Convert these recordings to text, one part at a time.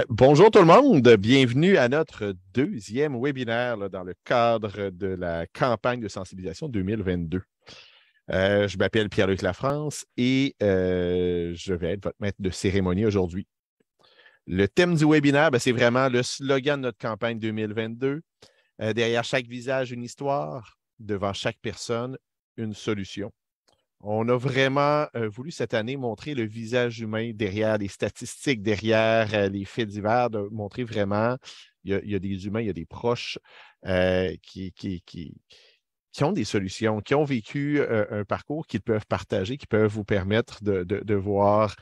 Bonjour tout le monde, bienvenue à notre deuxième webinaire là, dans le cadre de la campagne de sensibilisation 2022. Je m'appelle Pierre-Luc Lafrance et je vais être votre maître de cérémonie aujourd'hui. Le thème du webinaire, c'est vraiment le slogan de notre campagne 2022. Derrière chaque visage, une histoire. Devant chaque personne, une solution. On a vraiment voulu cette année montrer le visage humain derrière les statistiques, derrière les faits divers, de montrer vraiment il y a des humains, il y a des proches qui ont des solutions, qui ont vécu un parcours qu'ils peuvent partager, qui peuvent vous permettre de voir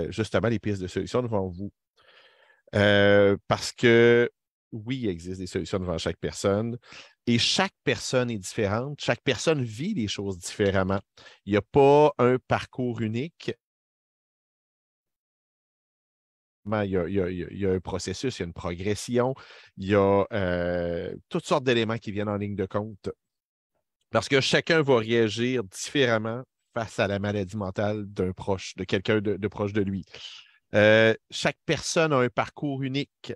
justement les pistes de solutions devant vous. Parce que oui, il existe des solutions devant chaque personne et chaque personne est différente. Chaque personne vit les choses différemment. Il n'y a pas un parcours unique. Il y a un processus, il y a une progression, il y a toutes sortes d'éléments qui viennent en ligne de compte. Parce que chacun va réagir différemment face à la maladie mentale d'un proche, de quelqu'un de proche de lui. Chaque personne a un parcours unique.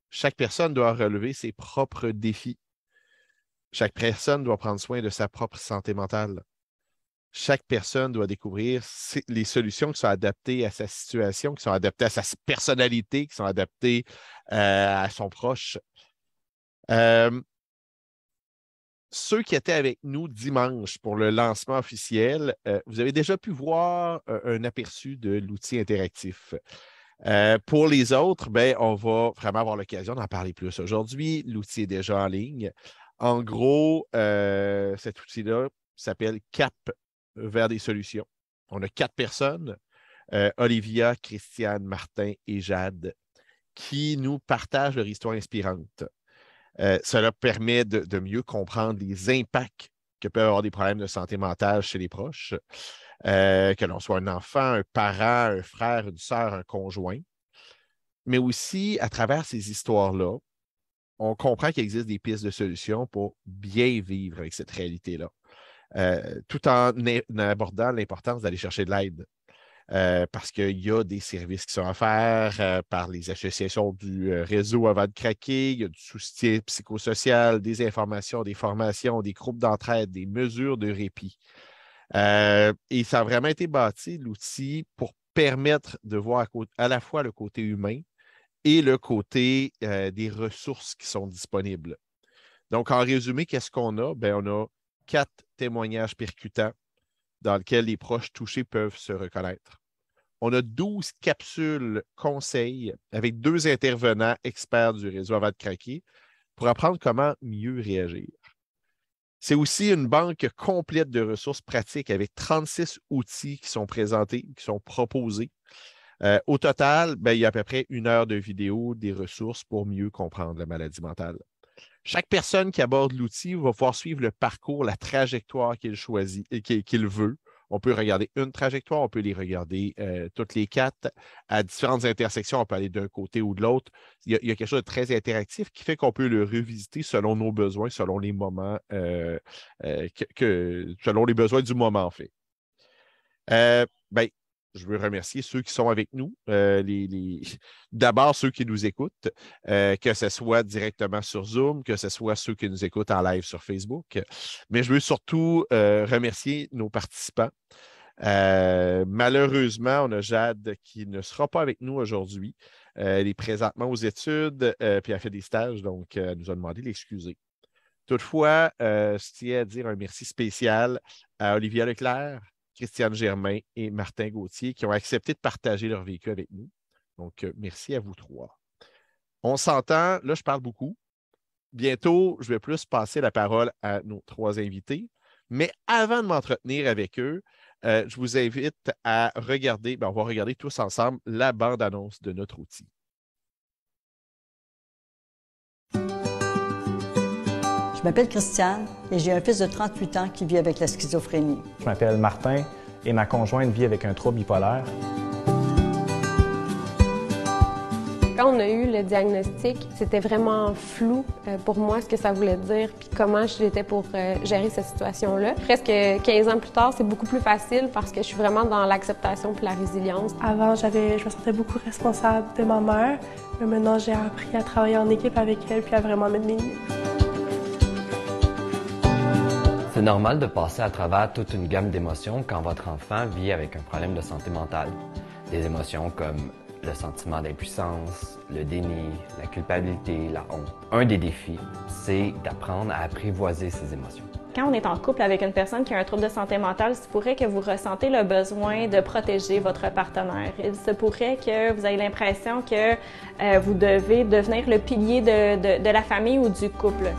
Chaque personne doit relever ses propres défis. Chaque personne doit prendre soin de sa propre santé mentale. Chaque personne doit découvrir les solutions qui sont adaptées à sa situation, qui sont adaptées à sa personnalité, qui sont adaptées à son proche. Ceux qui étaient avec nous dimanche pour le lancement officiel, vous avez déjà pu voir un aperçu de l'outil interactif. Pour les autres, on va vraiment avoir l'occasion d'en parler plus aujourd'hui. L'outil est déjà en ligne. En gros, cet outil-là s'appelle CAP vers des solutions. On a 4 personnes, Olivia, Christiane, Martin et Jade, qui nous partagent leur histoire inspirante. Cela permet de mieux comprendre les impacts que peuvent avoir des problèmes de santé mentale chez les proches, que l'on soit un enfant, un parent, un frère, une sœur, un conjoint. Mais aussi, à travers ces histoires-là, on comprend qu'il existe des pistes de solutions pour bien vivre avec cette réalité-là, tout en abordant l'importance d'aller chercher de l'aide. Parce qu'il y a des services qui sont offerts par les associations du réseau avant de craquer, il y a du soutien psychosocial, des informations, des formations, des groupes d'entraide, des mesures de répit. Et ça a vraiment été bâti, l'outil, pour permettre de voir à la fois le côté humain et le côté des ressources qui sont disponibles. Donc, en résumé, qu'est-ce qu'on a? On a 4 témoignages percutants dans lesquels les proches touchés peuvent se reconnaître. On a 12 capsules conseils avec 2 intervenants experts du réseau avant de craquer pour apprendre comment mieux réagir. C'est aussi une banque complète de ressources pratiques avec 36 outils qui sont présentés, qui sont proposés. Au total, il y a à peu près 1 heure de vidéo, des ressources pour mieux comprendre la maladie mentale. Chaque personne qui aborde l'outil va pouvoir suivre le parcours, la trajectoire qu'il choisit et qu'il veut. On peut regarder une trajectoire, on peut les regarder toutes les 4. À différentes intersections, on peut aller d'un côté ou de l'autre. Il y a quelque chose de très interactif qui fait qu'on peut le revisiter selon nos besoins, selon les moments, selon les besoins du moment, en fait. Je veux remercier ceux qui sont avec nous. D'abord, ceux qui nous écoutent, que ce soit directement sur Zoom, que ce soit ceux qui nous écoutent en live sur Facebook. Mais je veux surtout remercier nos participants. Malheureusement, on a Jade qui ne sera pas avec nous aujourd'hui. Elle est présentement aux études, puis elle fait des stages, donc elle nous a demandé de l'excuser. Toutefois, je tiens à dire un merci spécial à Olivia Leclerc, Christiane Germain et Martin Gauthier qui ont accepté de partager leur vécu avec nous. Donc, merci à vous 3. On s'entend, là, je parle beaucoup. Bientôt, je vais plus passer la parole à nos 3 invités. Mais avant de m'entretenir avec eux, je vous invite à regarder, on va regarder tous ensemble la bande-annonce de notre outil. Je m'appelle Christiane et j'ai un fils de 38 ans qui vit avec la schizophrénie. Je m'appelle Martin et ma conjointe vit avec un trouble bipolaire. Quand on a eu le diagnostic, c'était vraiment flou pour moi ce que ça voulait dire puis comment j'étais pour gérer cette situation-là. Presque 15 ans plus tard, c'est beaucoup plus facile parce que je suis vraiment dans l'acceptation puis la résilience. Avant, je me sentais beaucoup responsable de ma mère, mais maintenant j'ai appris à travailler en équipe avec elle puis à vraiment mettre mes limites. C'est normal de passer à travers toute une gamme d'émotions quand votre enfant vit avec un problème de santé mentale. Des émotions comme le sentiment d'impuissance, le déni, la culpabilité, la honte. Un des défis, c'est d'apprendre à apprivoiser ces émotions. Quand on est en couple avec une personne qui a un trouble de santé mentale, il se pourrait que vous ressentez le besoin de protéger votre partenaire. Il se pourrait que vous ayez l'impression que vous devez devenir le pilier de la famille ou du couple.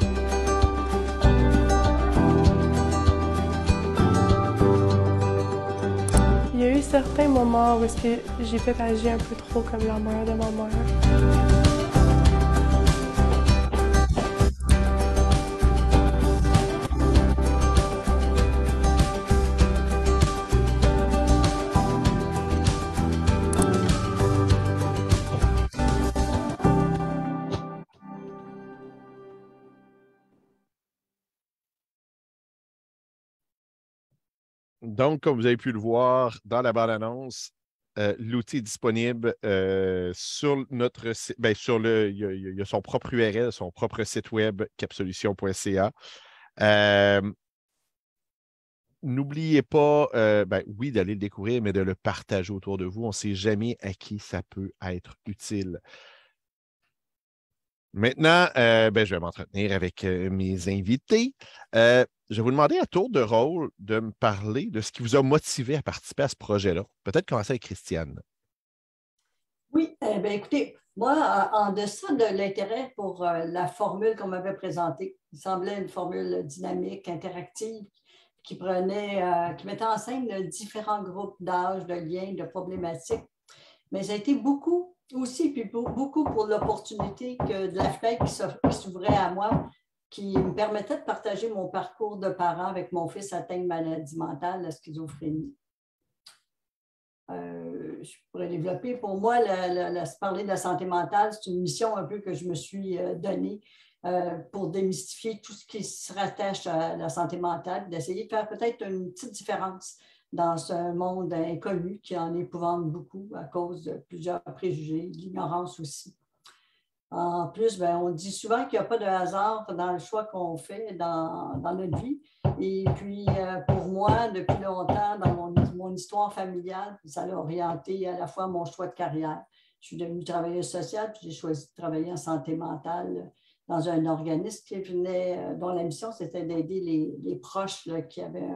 Il y a eu certains moments où est-ce que j'ai peut-être agi un peu trop comme la mère de ma mère. Donc, comme vous avez pu le voir dans la bande-annonce, l'outil est disponible sur notre site. Bien, il y a son propre URL, son propre site web, capsolution.ca. N'oubliez pas, oui, d'aller le découvrir, mais de le partager autour de vous. On ne sait jamais à qui ça peut être utile. Maintenant, je vais m'entretenir avec mes invités. Je vais vous demander à tour de rôle de me parler de ce qui vous a motivé à participer à ce projet-là. Peut-être commencer avec Christiane. Oui, écoutez, moi, en deçà de l'intérêt pour la formule qu'on m'avait présentée, il semblait une formule dynamique, interactive, qui mettait en scène différents groupes d'âge, de liens, de problématiques. Mais ça a été beaucoup aussi, puis beaucoup pour l'opportunité de la fenêtre qui s'ouvrait à moi, qui me permettait de partager mon parcours de parent avec mon fils atteint de maladie mentale, la schizophrénie. Je pourrais développer. Pour moi, parler de la santé mentale, c'est une mission un peu que je me suis donnée pour démystifier tout ce qui se rattache à la santé mentale, d'essayer de faire peut-être une petite différence dans ce monde inconnu qui en épouvante beaucoup à cause de plusieurs préjugés, de l'ignorance aussi. En plus, on dit souvent qu'il n'y a pas de hasard dans le choix qu'on fait dans notre vie. Et puis, pour moi, depuis longtemps, dans mon histoire familiale, ça a orienté à la fois mon choix de carrière. Je suis devenue travailleuse sociale, puis j'ai choisi de travailler en santé mentale dans un organisme dont la mission, c'était d'aider les proches là, qui avaient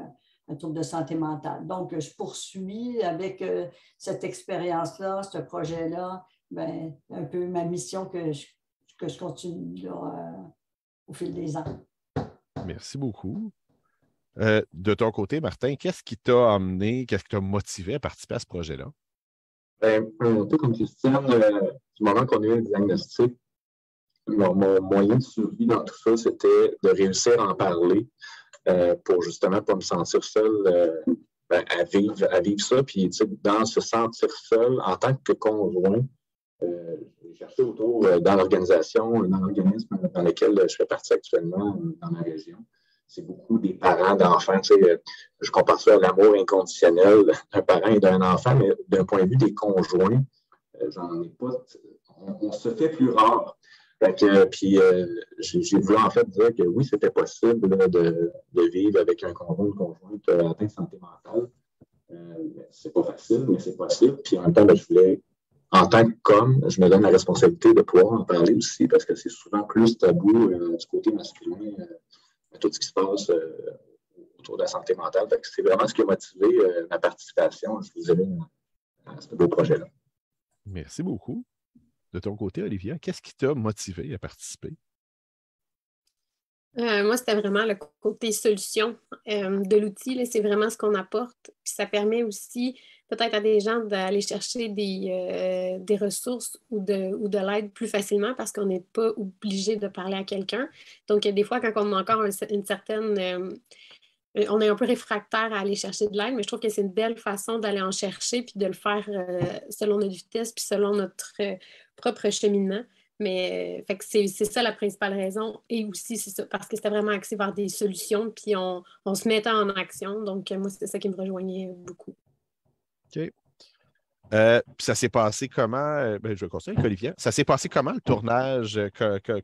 un trouble de santé mentale. Donc, je poursuis avec cette expérience-là, ce projet-là, un peu ma mission que je continue là, au fil des ans. Merci beaucoup. De ton côté, Martin, qu'est-ce qui t'a amené, qu'est-ce qui t'a motivé à participer à ce projet-là? Un peu comme Christiane, du moment qu'on a eu le diagnostic, mon moyen de survie dans tout ça, c'était de réussir à en parler pour justement ne pas me sentir seul à vivre ça. Puis, dans se sentir seul en tant que conjoint, j'ai cherché autour dans l'organisation, dans l'organisme dans lequel je fais partie actuellement dans ma région. C'est beaucoup des parents d'enfants. Je compare ça à l'amour inconditionnel d'un parent et d'un enfant, mais d'un point de vue des conjoints, j'en ai pas. On se fait plus rare. Puis j'ai voulu en fait dire que oui, c'était possible là, de vivre avec un conjoint ou une conjointe atteint de santé mentale. C'est pas facile, mais c'est possible. Puis en même temps, je voulais, en tant qu'homme, je me donne la responsabilité de pouvoir en parler aussi parce que c'est souvent plus tabou du côté masculin, tout ce qui se passe autour de la santé mentale. Fait que c'est vraiment ce qui a motivé ma participation, je vous dirais, à ce beau projet-là. Merci beaucoup. De ton côté, Olivia, qu'est-ce qui t'a motivé à participer? Moi, c'était vraiment le côté solution de l'outil. Là, c'est vraiment ce qu'on apporte. Puis ça permet aussi peut-être à des gens d'aller chercher des ressources ou de l'aide plus facilement parce qu'on n'est pas obligé de parler à quelqu'un. Donc, des fois, quand on a encore une certaine... on est un peu réfractaire à aller chercher de l'aide, mais je trouve que c'est une belle façon d'aller en chercher puis de le faire selon notre vitesse puis selon notre propre cheminement. Mais fait que c'est ça la principale raison. Et aussi, c'est ça, parce que c'était vraiment axé vers des solutions, puis on se mettait en action. Donc, moi, c'est ça qui me rejoignait beaucoup. OK. Puis ça s'est passé comment? Je vais continuer avec Olivia. Ça s'est passé comment le tournage?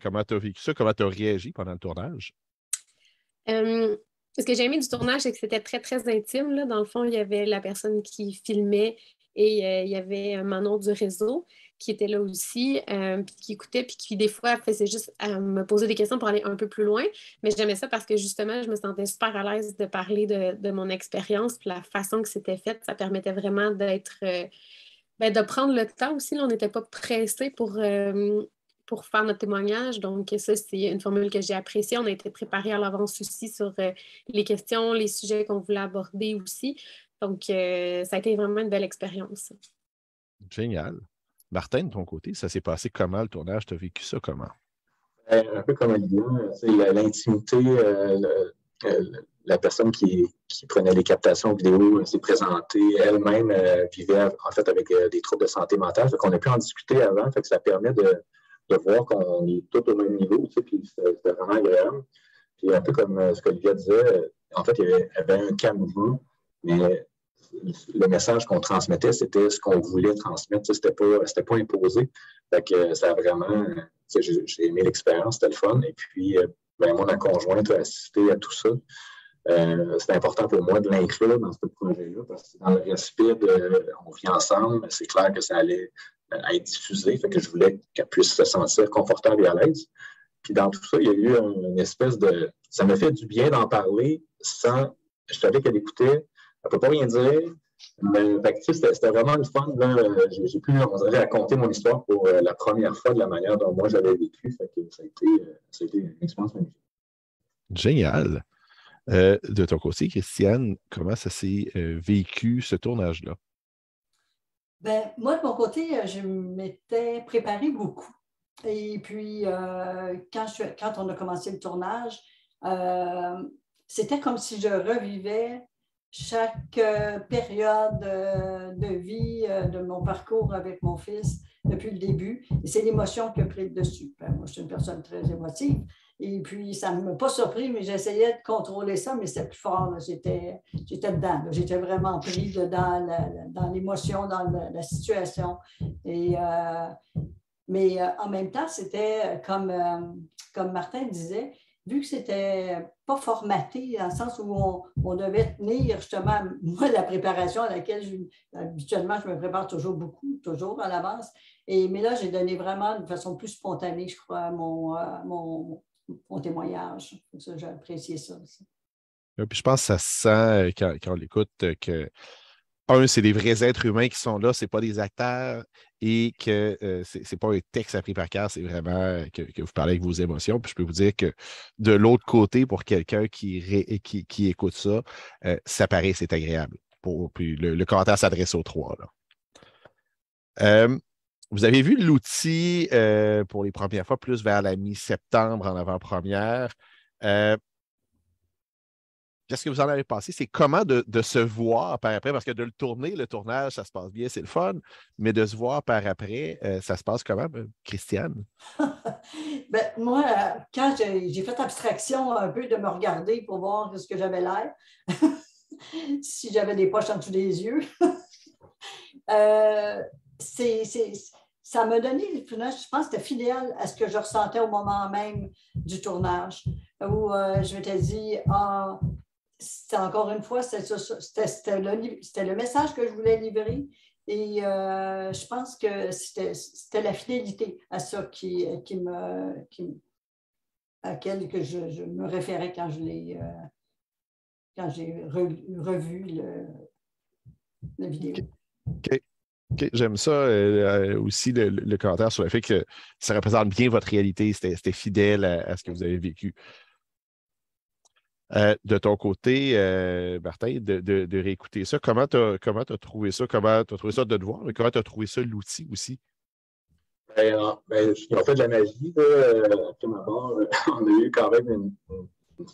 Comment tu as vécu ça? Comment tu as réagi pendant le tournage? Ce que j'ai aimé du tournage, c'est que c'était très, très intime, là. Dans le fond, il y avait la personne qui filmait et il y avait Manon du réseau qui était là aussi, puis qui écoutait, puis qui, des fois, faisait juste me poser des questions pour aller un peu plus loin. Mais j'aimais ça parce que, justement, je me sentais super à l'aise de parler de mon expérience, puis la façon que c'était fait, ça permettait vraiment d'être... de prendre le temps aussi. Là, on n'était pas pressé pour faire notre témoignage. Donc, ça, c'est une formule que j'ai appréciée. On a été préparés à l'avance aussi sur les questions, les sujets qu'on voulait aborder aussi. Donc, ça a été vraiment une belle expérience. Génial. Martin, de ton côté, ça s'est passé comment le tournage? Tu as vécu ça comment? Un peu comme Olivia, l'intimité, la personne qui prenait les captations vidéo s'est présentée elle-même, vivait en fait avec des troubles de santé mentale. Fait qu'on a pu en discuter avant, fait que ça permet de voir qu'on est tous au même niveau, puis c'était vraiment agréable. Puis un peu comme ce qu'Olivia disait, en fait, il y avait un canevas, mais le message qu'on transmettait, c'était ce qu'on voulait transmettre. C'était pas imposé. Fait que ça a vraiment... J'ai aimé l'expérience, c'était le fun. Et puis, moi, ma conjointe a assisté à tout ça. C'est important pour moi de l'inclure dans ce projet-là parce que dans le respect on vit ensemble, c'est clair que ça allait être diffusé. Fait que je voulais qu'elle puisse se sentir confortable et à l'aise. Puis dans tout ça, il y a eu une espèce de... Ça m'a fait du bien d'en parler sans... Je savais qu'elle écoutait. Elle ne peut pas rien dire. Mais c'était vraiment le fun. J'ai pu, on dirait, raconter mon histoire pour la première fois de la manière dont moi j'avais vécu. Fait que ça a été une expérience magnifique. Génial. De ton côté, Christiane, comment ça s'est vécu, ce tournage-là? Moi, de mon côté, je m'étais préparée beaucoup. Et puis, quand on a commencé le tournage, c'était comme si je revivais chaque période de vie de mon parcours avec mon fils depuis le début. Et c'est l'émotion qui a pris le dessus. Moi, je suis une personne très émotive. Et puis, ça ne m'a pas surpris, mais j'essayais de contrôler ça, mais c'était plus fort. J'étais dedans. J'étais vraiment pris dans l'émotion, dans la situation. Mais en même temps, c'était comme Martin disait, vu que c'était pas formaté, dans le sens où on devait tenir justement, moi, la préparation à laquelle habituellement, je me prépare toujours à l'avance. Mais là, j'ai donné vraiment de façon plus spontanée, je crois, mon témoignage. Ça, j'ai apprécié ça aussi. Puis je pense que ça se sent quand on l'écoute que c'est des vrais êtres humains qui sont là, c'est pas des acteurs et que c'est pas un texte appris par cœur, c'est vraiment que vous parlez avec vos émotions. Puis je peux vous dire que de l'autre côté, pour quelqu'un qui écoute ça, ça paraît, c'est agréable. Puis le commentaire s'adresse aux trois. Là. Vous avez vu l'outil pour les premières fois plus vers la mi-septembre en avant-première. Qu'est-ce que vous en avez pensé? C'est comment de se voir par après? Parce que de le tourner, le tournage, ça se passe bien, c'est le fun. Mais de se voir par après, ça se passe comment, Christiane? Moi, quand j'ai fait abstraction un peu de me regarder pour voir ce que j'avais l'air, si j'avais des poches en dessous des yeux, ça m'a donné, je pense que c'était fidèle à ce que je ressentais au moment même du tournage, où je m'étais dit, c'était encore une fois, c'était le message que je voulais livrer. Et je pense que c'était la fidélité à ça à laquelle que je me référais quand j'ai revu la vidéo. OK. J'aime ça aussi, le commentaire sur le fait que ça représente bien votre réalité. C'était fidèle à ce que vous avez vécu. De ton côté, Martin, de réécouter ça, comment tu as trouvé ça? Comment tu as trouvé ça de te voir, mais comment tu as trouvé ça, l'outil aussi? Ils ont fait de la magie. Après ma part, on a eu quand même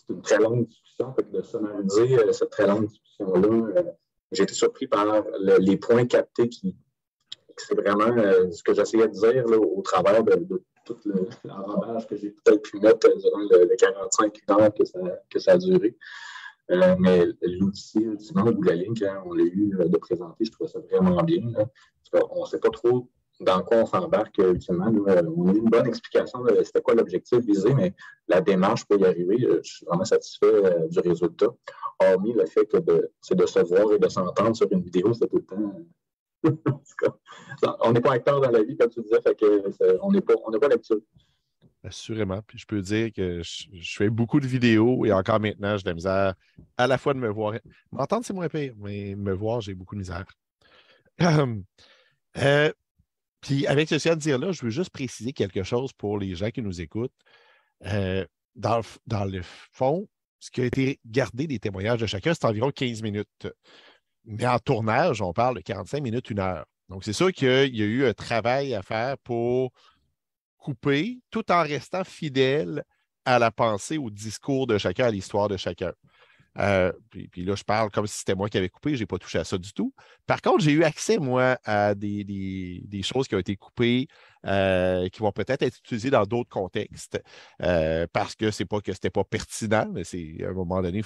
une très longue discussion. Fait que de sonoriser cette très longue discussion-là, j'ai été surpris par les points captés C'est vraiment ce que j'essayais de dire là, au travers de tout l'enrobage que j'ai peut-être pu mettre durant les 45 heures que ça a duré. Mais l'outil, ultimement, au bout de la ligne, quand on l'a eu de présenter, je trouvais ça vraiment bien. Là. On ne sait pas trop dans quoi on s'embarque ultimement. Là. On a eu une bonne explication de c'était quoi l'objectif visé, mais la démarche pour y arriver, je suis vraiment satisfait du résultat. Hormis le fait que c'est de se voir et de s'entendre sur une vidéo, c'est tout le temps. On n'est pas acteur dans la vie, comme tu disais, fait que on n'est pas là-dessus. Assurément. Puis je peux dire que je fais beaucoup de vidéos et encore maintenant, j'ai de la misère à la fois de me voir. M'entendre, c'est moins pire, mais me voir, j'ai beaucoup de misère. Puis avec ceci à dire-là, je veux juste préciser quelque chose pour les gens qui nous écoutent. Dans le fond, ce qui a été gardé des témoignages de chacun, c'est environ 15 minutes. Mais en tournage, on parle de 45 minutes, 1 heure. Donc, c'est sûr qu'il y a eu un travail à faire pour couper tout en restant fidèle à la pensée, au discours de chacun, à l'histoire de chacun. Puis là, je parle comme si c'était moi qui avais coupé, je n'ai pas touché à ça du tout. Par contre, j'ai eu accès, moi, à des choses qui ont été coupées, qui vont peut-être être utilisées dans d'autres contextes, parce que c'est pas que c'était pas pertinent, mais c'est à un moment donné,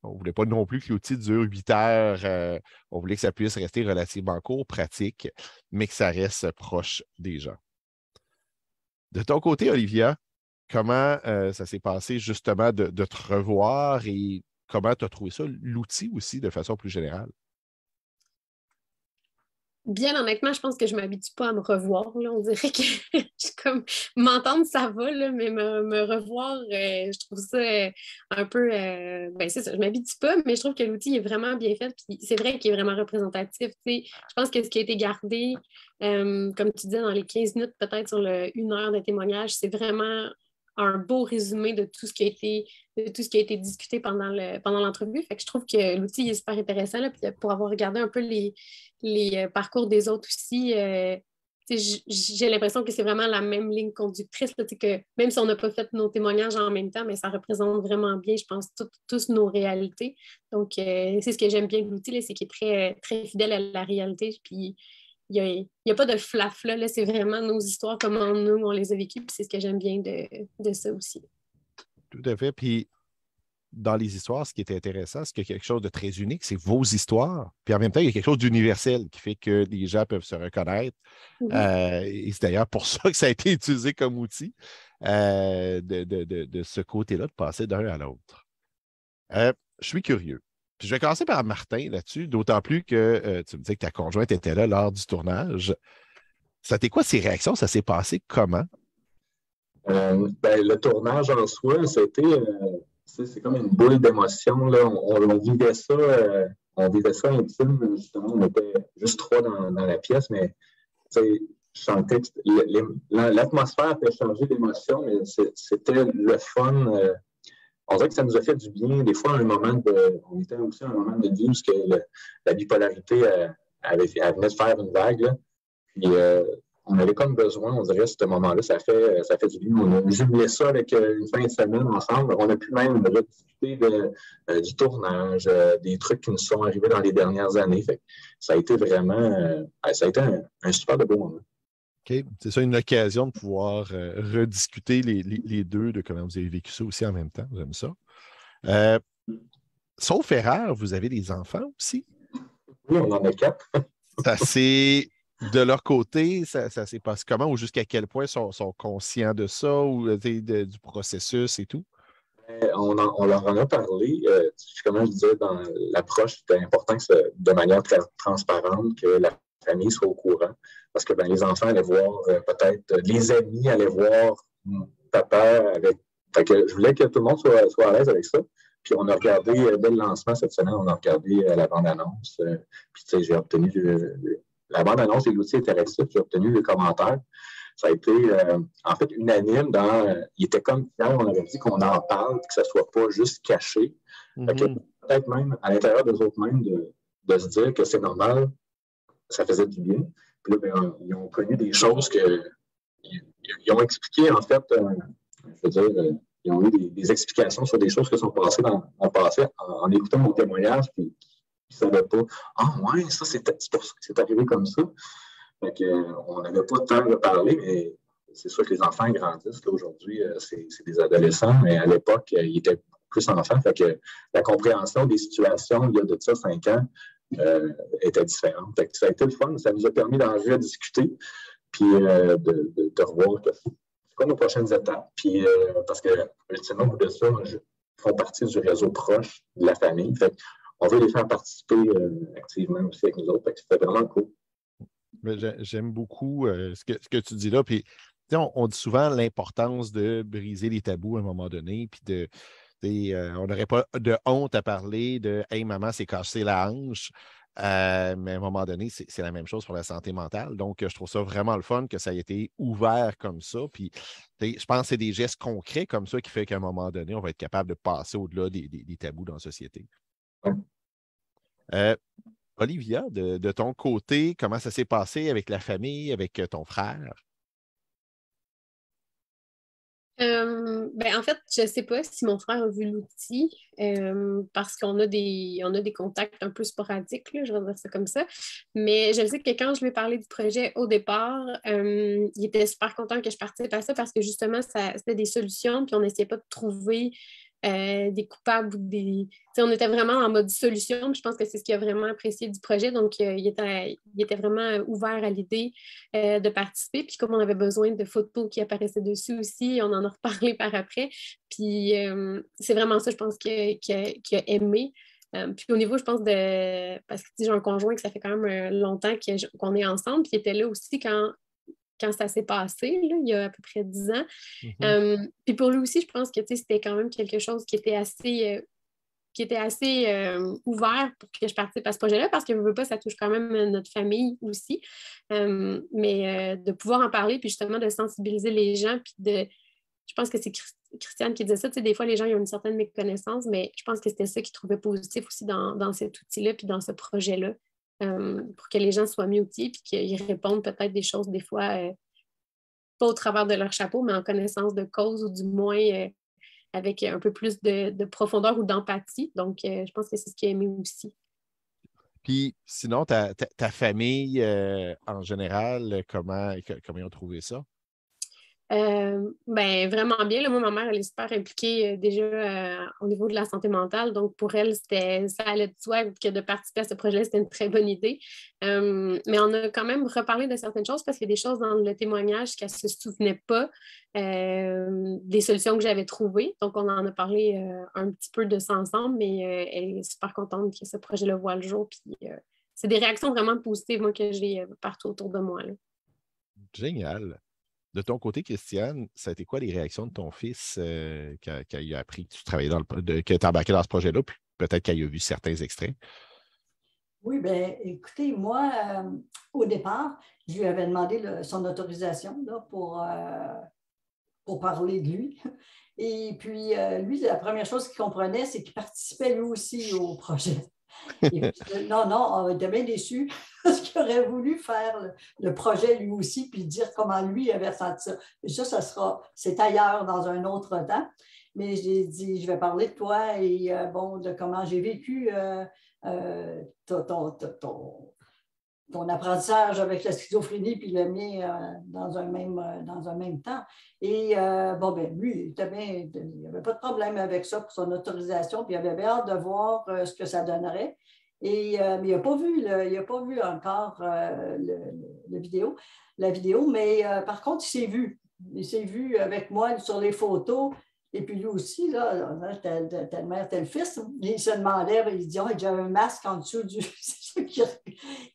on ne voulait pas non plus que l'outil dure 8 heures, on voulait que ça puisse rester relativement court, pratique, mais que ça reste proche des gens. De ton côté, Olivia, comment ça s'est passé justement de te revoir et comment tu as trouvé ça, l'outil aussi, de façon plus générale? Bien honnêtement, je pense que je ne m'habitue pas à me revoir. Là. On dirait que comme m'entendre, ça va, là, mais me revoir, je trouve ça un peu... c'est ça, je ne m'habitue pas, mais je trouve que l'outil est vraiment bien fait. Puis c'est vrai qu'il est vraiment représentatif. Je pense que ce qui a été gardé, comme tu disais, dans les 15 minutes, peut-être sur 1 heure de témoignage, c'est vraiment un beau résumé de tout ce qui a été discuté pendant l'entrevue. Fait que je trouve que l'outil est super intéressant. Là, puis pour avoir regardé un peu les parcours des autres aussi, j'ai l'impression que c'est vraiment la même ligne conductrice. Là, que même si on n'a pas fait nos témoignages en même temps, mais ça représente vraiment bien, je pense, tous nos réalités. Donc, c'est ce que j'aime bien de l'outil, là, c'est qu'il est très, très fidèle à la réalité. Puis, il n'y a pas de flafla, là, c'est vraiment nos histoires, comment nous, on les a vécues, puis c'est ce que j'aime bien de ça aussi. Tout à fait. Puis, dans les histoires, ce qui est intéressant, c'est qu'il y a quelque chose de très unique, c'est vos histoires. Puis en même temps, il y a quelque chose d'universel qui fait que les gens peuvent se reconnaître. Et c'est d'ailleurs pour ça que ça a été utilisé comme outil de ce côté-là, de passer d'un à l'autre. Je suis curieux. Puis je vais commencer par Martin là-dessus, d'autant plus que tu me disais que ta conjointe était là lors du tournage. Ça t'est quoi ses réactions? Ça s'est passé comment? Le tournage en soi, c'était... c'est comme une boule d'émotions. On vivait ça intime, justement. On était juste 3 dans la pièce, mais je sentais que l'atmosphère avait changé d'émotion, mais c'était le fun. On dirait que ça nous a fait du bien. Des fois, on était aussi à un moment de vie où la bipolarité elle venait de faire une vague. Là. Puis on avait comme besoin, on dirait, à ce moment-là, ça fait du bien. On a jumelé ça avec une fin de semaine ensemble. On a pu même rediscuter du tournage, des trucs qui nous sont arrivés dans les dernières années. Fait que ça a été vraiment un super de beau moment. OK. C'est ça, une occasion de pouvoir rediscuter les deux de comment vous avez vécu ça aussi en même temps. J'aime ça. Sauf erreur, vous avez des enfants aussi? Oui, on en a 4. Ça c'est... De leur côté, ça s'est passé comment ou jusqu'à quel point sont conscients de ça ou du processus et tout? On leur en a parlé. Comme je disais, dans l'approche, c'était important que de manière très transparente que la famille soit au courant. Parce que les enfants allaient voir peut-être, les amis allaient voir papa avec. Fait que je voulais que tout le monde soit à l'aise avec ça. Puis on a regardé, dès le lancement cette semaine, on a regardé la bande-annonce. Puis tu sais, j'ai obtenu la bande-annonce et l'outil interactif, j'ai obtenu le commentaire. Ça a été, en fait, unanime il était comme hier, on avait dit qu'on en parle, que ça ne soit pas juste caché. Fait que, peut-être même, à l'intérieur des autres mêmes, de se dire que c'est normal, ça faisait du bien. Puis là, ils ont connu des choses ils ont expliqué, en fait, ils ont eu des explications sur des choses qui sont passées dans le passé en écoutant mon témoignage, puis ils ne savaient pas. Ah, ouais, ça, c'est arrivé comme ça. Fait que, on n'avait pas de temps de parler, mais c'est sûr que les enfants grandissent. Là, aujourd'hui, c'est des adolescents, mais à l'époque, ils étaient plus enfants. Fait que la compréhension des situations, il y a de ça 5 ans, était différente. Fait que ça a été le fun. Ça nous a permis d'en rediscuter, puis de revoir c'est quoi nos prochaines étapes. Puis, parce que, ultimement, au bout de ça, font partie du réseau proche de la famille. Fait on veut les faire participer activement aussi avec nous autres. Fait que c'était vraiment cool. J'aime beaucoup ce que tu dis là. Puis, on dit souvent l'importance de briser les tabous à un moment donné, puis on n'aurait pas de honte à parler de « Hey, maman s'est cassé la hanche ». Mais à un moment donné, c'est la même chose pour la santé mentale. Donc, je trouve ça vraiment le fun que ça ait été ouvert comme ça. Puis, je pense que c'est des gestes concrets comme ça qui fait qu'à un moment donné, on va être capable de passer au-delà des tabous dans la société. Olivia, de ton côté, comment ça s'est passé avec la famille, avec ton frère? En fait, je ne sais pas si mon frère a vu l'outil parce qu'on a des contacts un peu sporadiques, là, je vais dire ça comme ça. Mais je sais que quand je lui ai parlé du projet au départ, il était super content que je participe à ça parce que justement, c'était des solutions, puis on n'essayait pas de trouver des coupables ou des. T'sais, on était vraiment en mode solution. Je pense que c'est ce qu'il a vraiment apprécié du projet. Donc, il était vraiment ouvert à l'idée de participer. Puis, comme on avait besoin de photos qui apparaissaient dessus aussi, on en a reparlé par après. Puis, c'est vraiment ça, je pense, qu'il a aimé. Puis au niveau, je pense, parce que j'ai un conjoint que ça fait quand même longtemps qu'on est ensemble, puis il était là aussi quand ça s'est passé, là, il y a à peu près 10 ans. Puis pour lui aussi, je pense que c'était quand même quelque chose qui était assez ouvert pour que je participe à ce projet-là, parce que je veux pas, ça touche quand même notre famille aussi. Mais de pouvoir en parler, puis justement de sensibiliser les gens, puis je pense que c'est Christiane qui disait ça, des fois les gens ils ont une certaine méconnaissance, mais je pense que c'était ça qu'ils trouvaient positif aussi dans cet outil-là, puis dans ce projet-là. Pour que les gens soient mieux outillés puis qu'ils répondent peut-être des choses des fois pas au travers de leur chapeau, mais en connaissance de cause ou du moins avec un peu plus de profondeur ou d'empathie. Donc, je pense que c'est ce qu'il a aimé aussi. Puis, sinon, ta famille, en général, comment ils ont trouvé ça? Vraiment bien. Là, moi, ma mère, elle est super impliquée déjà au niveau de la santé mentale. Donc, pour elle, ça allait de soi que de participer à ce projet-là, c'était une très bonne idée. Mais on a quand même reparlé de certaines choses parce qu'il y a des choses dans le témoignage qu'elle ne se souvenait pas des solutions que j'avais trouvées. Donc, on en a parlé un petit peu de ça ensemble, mais elle est super contente que ce projet-là voit le jour. Puis, c'est des réactions vraiment positives, moi, que j'ai partout autour de moi, là. Génial. De ton côté, Christiane, ça a été quoi les réactions de ton fils quand il a appris que tu travaillais que tu as embarqué dans ce projet-là, puis peut-être qu'il a vu certains extraits? Oui, bien, écoutez, moi, au départ, je lui avais demandé son autorisation là, pour parler de lui. Et puis, lui, la première chose qu'il comprenait, c'est qu'il participait lui aussi au projet. Et puis, non, on était bien déçus parce qu'il aurait voulu faire le projet lui aussi puis dire comment lui avait ressenti ça. Et ça c'est ailleurs dans un autre temps. Mais j'ai dit, je vais parler de toi et de comment j'ai vécu ton apprentissage avec la schizophrénie puis le mien dans un même temps. Et lui, il n'avait pas de problème avec ça pour son autorisation, puis il avait bien hâte de voir ce que ça donnerait. Mais il n'a pas vu encore la vidéo, mais par contre, il s'est vu. Il s'est vu avec moi sur les photos. Et puis lui aussi, là, telle mère, tel fils, il se demandait, il dit j'avais un masque en dessous du. C'est ça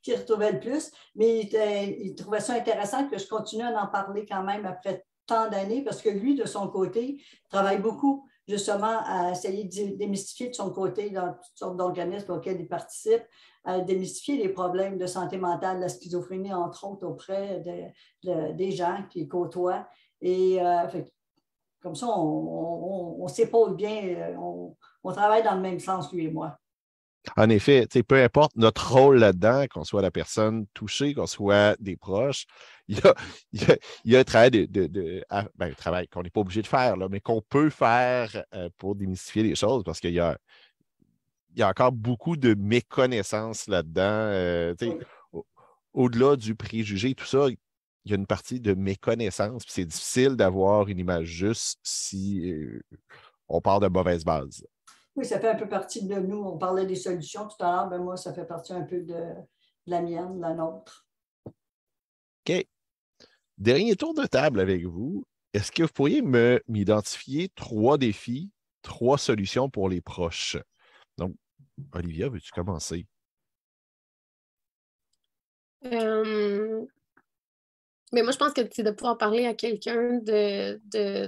qu'il retrouvait le plus. Mais il trouvait ça intéressant que je continue à en parler quand même après tant d'années, parce que lui, de son côté, travaille beaucoup justement à essayer de démystifier de son côté dans toutes sortes d'organismes auxquels il participe, à démystifier les problèmes de santé mentale, la schizophrénie, entre autres, auprès des gens qui côtoient. Et comme ça, on s'épaule bien, on travaille dans le même sens, lui et moi. En effet, peu importe notre rôle là-dedans, qu'on soit la personne touchée, qu'on soit des proches, il y a un travail un travail qu'on n'est pas obligé de faire, là, mais qu'on peut faire pour démystifier les choses, parce qu'il y a encore beaucoup de méconnaissances là-dedans. au-delà du préjugé, tout ça, il y a une partie de méconnaissance. C'est difficile d'avoir une image juste si on part de mauvaise base. Oui, ça fait un peu partie de nous. On parlait des solutions tout à l'heure. Ben moi, ça fait partie un peu de la mienne, de la nôtre. OK. Dernier tour de table avec vous. Est-ce que vous pourriez m'identifier 3 défis, 3 solutions pour les proches? Donc, Olivia, veux-tu commencer? Mais moi, je pense que c'est de pouvoir parler à quelqu'un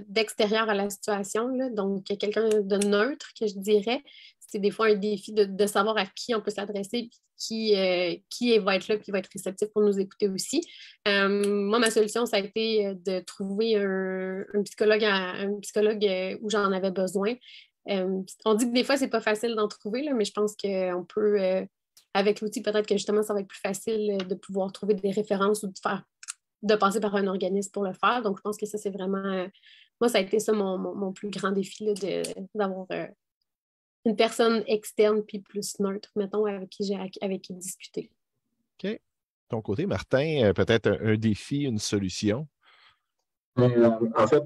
d'extérieur à la situation, là. Donc quelqu'un de neutre, que je dirais. C'est des fois un défi de savoir à qui on peut s'adresser, puis qui va être là, qui va être réceptif pour nous écouter aussi. Moi, ma solution, ça a été de trouver un psychologue où j'en avais besoin. On dit que des fois, c'est pas facile d'en trouver, là, mais je pense qu'on peut, avec l'outil, peut-être que justement, ça va être plus facile de pouvoir trouver des références ou de passer par un organisme pour le faire. Donc, je pense que ça, c'est vraiment... moi, ça a été ça mon plus grand défi, là, d'avoir une personne externe puis plus neutre, mettons, avec qui discuter. OK. Ton côté, Martin, peut-être un défi, une solution? En fait,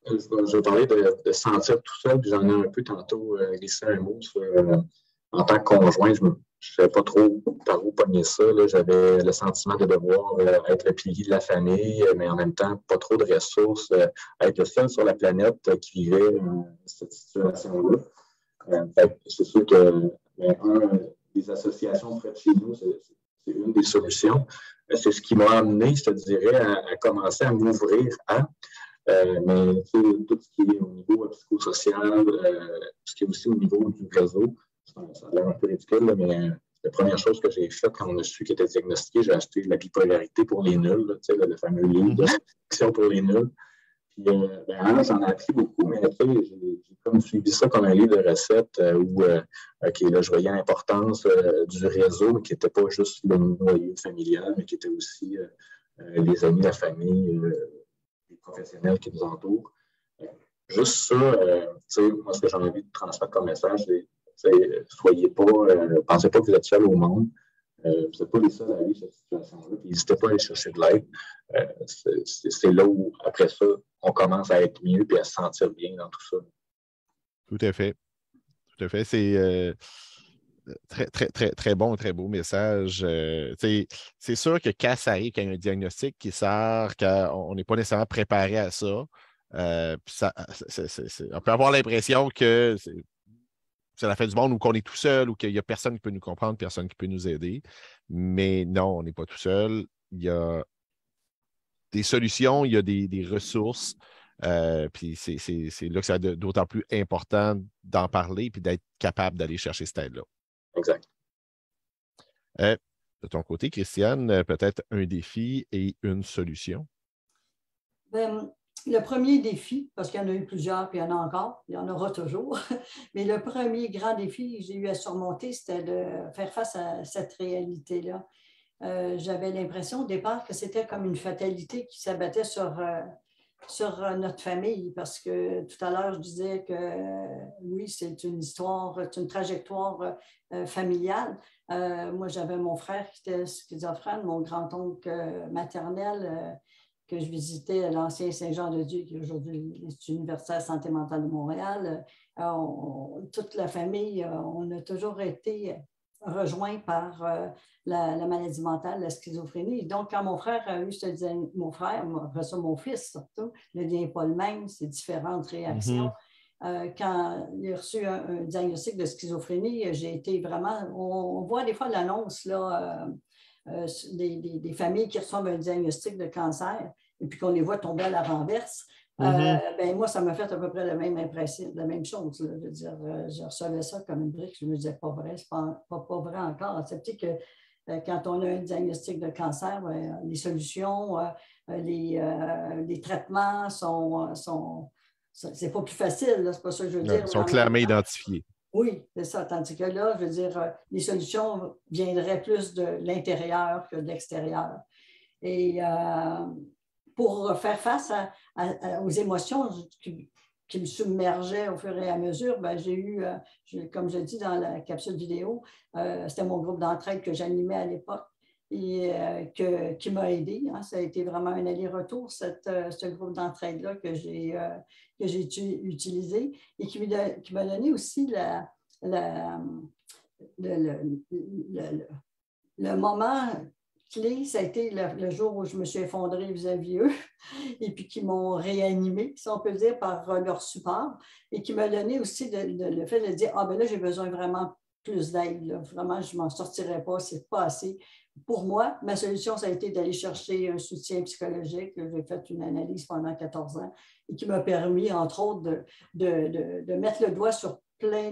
je vais parler de sentir tout seul, puis j'en ai un peu tantôt glissé un mot sur, en tant que conjoint, je ne savais pas trop par où pogner ça. Là. J'avais le sentiment de devoir être le pilier de la famille, mais en même temps, pas trop de ressources, être le seul sur la planète qui vivait cette situation-là. C'est sûr que des associations près de chez nous, c'est une des solutions. C'est ce qui m'a amené, je te dirais, à commencer à m'ouvrir à. Mais tout ce qui est au niveau psychosocial, ce qui est aussi au niveau du réseau, ça a l'air un peu ridicule, là, mais la première chose que j'ai faite quand on a su qu'il était diagnostiqué, j'ai acheté la bipolarité pour les nuls, là, le fameux livre de fiction pour les nuls. Puis, j'en ai appris beaucoup, mais j'ai comme suivi ça comme un livre de recettes où là, je voyais l'importance du réseau, mais qui n'était pas juste le noyau familial, mais qui était aussi les amis, la famille, les professionnels qui nous entourent. Juste ça, moi, ce que j'ai envie de transmettre comme message, c'est soyez pas, pensez pas que vous êtes seul au monde. Vous n'êtes pas les seuls à vivre cette situation-là. Puis n'hésitez pas à aller chercher de l'aide. C'est là où, après ça, on commence à être mieux et à se sentir bien dans tout ça. Tout à fait. Tout à fait. C'est très, très, très, très bon, très beau message. C'est sûr que quand ça arrive, quand il y a un diagnostic qui sort, qu'on n'est pas nécessairement préparé à ça, on peut avoir l'impression que c'est la fin du monde ou qu'on est tout seul ou qu'il n'y a personne qui peut nous comprendre, personne qui peut nous aider. Mais non, on n'est pas tout seul. Il y a des solutions, il y a des ressources. Puis c'est là que c'est d'autant plus important d'en parler et d'être capable d'aller chercher cette aide-là. Exact. De ton côté, Christiane, peut-être un défi et une solution? Le premier défi, parce qu'il y en a eu plusieurs, puis il y en a encore, il y en aura toujours, mais le premier grand défi que j'ai eu à surmonter, c'était de faire face à cette réalité-là. J'avais l'impression au départ que c'était comme une fatalité qui s'abattait sur notre famille, parce que tout à l'heure, je disais que oui, c'est une histoire, c'est une trajectoire familiale. Moi, j'avais mon frère qui était schizophrène, mon grand-oncle maternel, que je visitais à l'ancien Saint-Jean-de-Dieu, qui est aujourd'hui l'Institut universitaire santé mentale de Montréal. Toute la famille, on a toujours été rejoints par la maladie mentale, la schizophrénie. Donc, quand mon frère a eu mon frère, après ça, mon fils surtout, le lien n'est pas le même, c'est différentes réactions. Quand il a reçu un diagnostic de schizophrénie, j'ai été vraiment... On voit des fois l'annonce, là... des familles qui reçoivent un diagnostic de cancer et puis qu'on les voit tomber à la renverse, moi, ça m'a fait à peu près la même impression, la même chose. Là. Je veux dire, je recevais ça comme une brique, je me disais, pas vrai, c'est pas vrai encore. Accepter que quand on a un diagnostic de cancer, les solutions, les traitements c'est pas plus facile, c'est pas ça que je veux dire. Ils sont clairement identifiés. Oui, c'est ça. Tandis que là, je veux dire, les solutions viendraient plus de l'intérieur que de l'extérieur. Et pour faire face aux émotions qui me submergeaient au fur et à mesure, j'ai eu, comme je dis dans la capsule vidéo, c'était mon groupe d'entraide que j'animais à l'époque. et qui m'a aidée. Hein. Ça a été vraiment un aller-retour, ce groupe d'entraide-là que j'ai utilisé et qui m'a donné aussi le moment clé. Ça a été le jour où je me suis effondrée vis-à-vis eux et puis qui m'ont réanimée, si on peut dire, par leur support et qui m'a donné aussi le fait de dire « Ah, ben là, j'ai besoin vraiment plus d'aide. Vraiment, je ne m'en sortirai pas, c'est pas assez. » Pour moi, ma solution, ça a été d'aller chercher un soutien psychologique. J'ai fait une analyse pendant 14 ans et qui m'a permis, entre autres, de mettre le doigt sur plein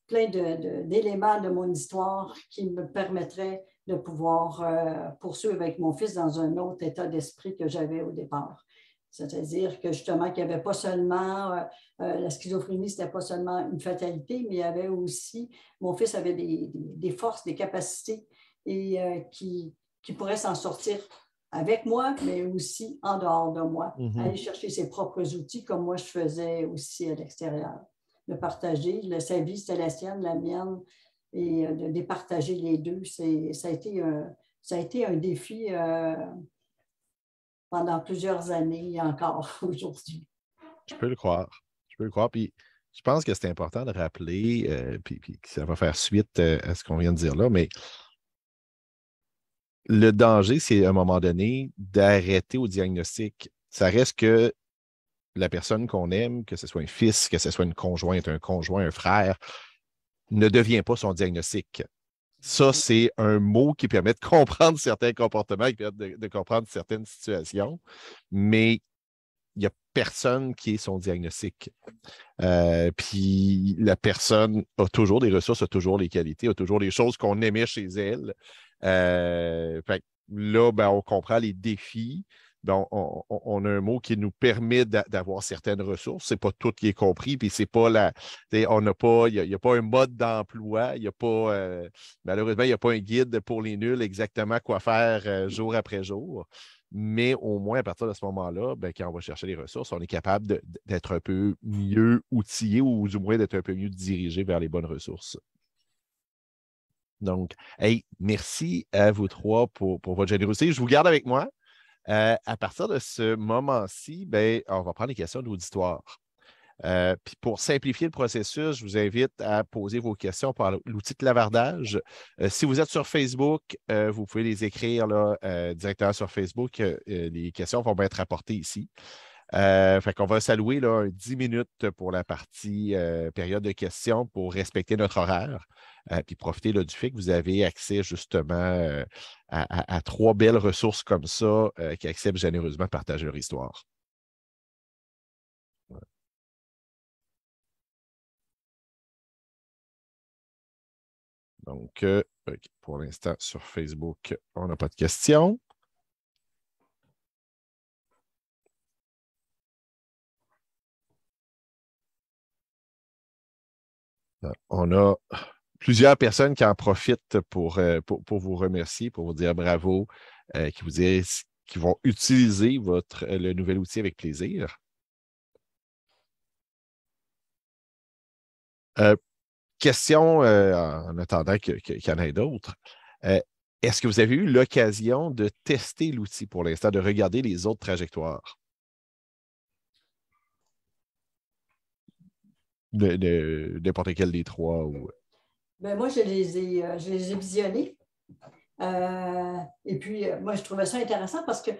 d'éléments de mon histoire qui me permettraient de pouvoir poursuivre avec mon fils dans un autre état d'esprit que j'avais au départ. C'est-à-dire que justement, qu'il n'y avait pas seulement, la schizophrénie, ce n'était pas seulement une fatalité, mais il y avait aussi, mon fils avait des forces, des capacités et qui pourrait s'en sortir avec moi, mais aussi en dehors de moi, aller chercher ses propres outils comme moi je faisais aussi à l'extérieur. De partager, sa vie, c'était la sienne, la mienne, et de départager les deux, ça a été un défi pendant plusieurs années et encore aujourd'hui. Je peux le croire. Puis je pense que c'est important de rappeler, puis ça va faire suite à ce qu'on vient de dire là, mais le danger, c'est à un moment donné d'arrêter au diagnostic. Ça reste que la personne qu'on aime, que ce soit un fils, que ce soit une conjointe, un conjoint, un frère, ne devient pas son diagnostic. Ça, c'est un mot qui permet de comprendre certains comportements, qui permet de comprendre certaines situations, mais il n'y a personne qui est son diagnostic. Puis la personne a toujours des ressources, a toujours les qualités, a toujours les choses qu'on aimait chez elle. Fait que là, ben, on comprend les défis. Donc, on a un mot qui nous permet d'avoir certaines ressources. Ce n'est pas tout qui est compris, puis c'est pas on n'a pas, il n'y a pas un mode d'emploi, il n'y a pas, malheureusement, il n'y a pas un guide pour les nuls exactement quoi faire jour après jour. Mais au moins, à partir de ce moment-là, ben, quand on va chercher les ressources, on est capable d'être un peu mieux outillé ou du moins d'être un peu mieux dirigé vers les bonnes ressources. Donc, hey, merci à vous trois pour votre générosité. Je vous garde avec moi. À partir de ce moment-ci, ben, on va prendre les questions de l'auditoire. Puis pour simplifier le processus, je vous invite à poser vos questions par l'outil de clavardage. Si vous êtes sur Facebook, vous pouvez les écrire là, directement sur Facebook. Les questions vont être rapportées ici. Fait qu'on va s'allouer là, 10 minutes pour la partie période de questions pour respecter notre horaire. Puis profiter là, du fait que vous avez accès justement à 3 belles ressources comme ça qui acceptent généreusement de partager leur histoire. Ouais. Donc, pour l'instant, sur Facebook, on n'a pas de questions. On a plusieurs personnes qui en profitent pour vous remercier, pour vous dire bravo, qui vous disent qu'ils vont utiliser le nouvel outil avec plaisir. Question, en attendant qu'il y en ait d'autres. Est-ce que vous avez eu l'occasion de tester l'outil pour l'instant, de regarder les autres trajectoires? N'importe quel des trois? Ou... Ben, moi, je les ai visionnés. Et puis, moi, je trouvais ça intéressant parce que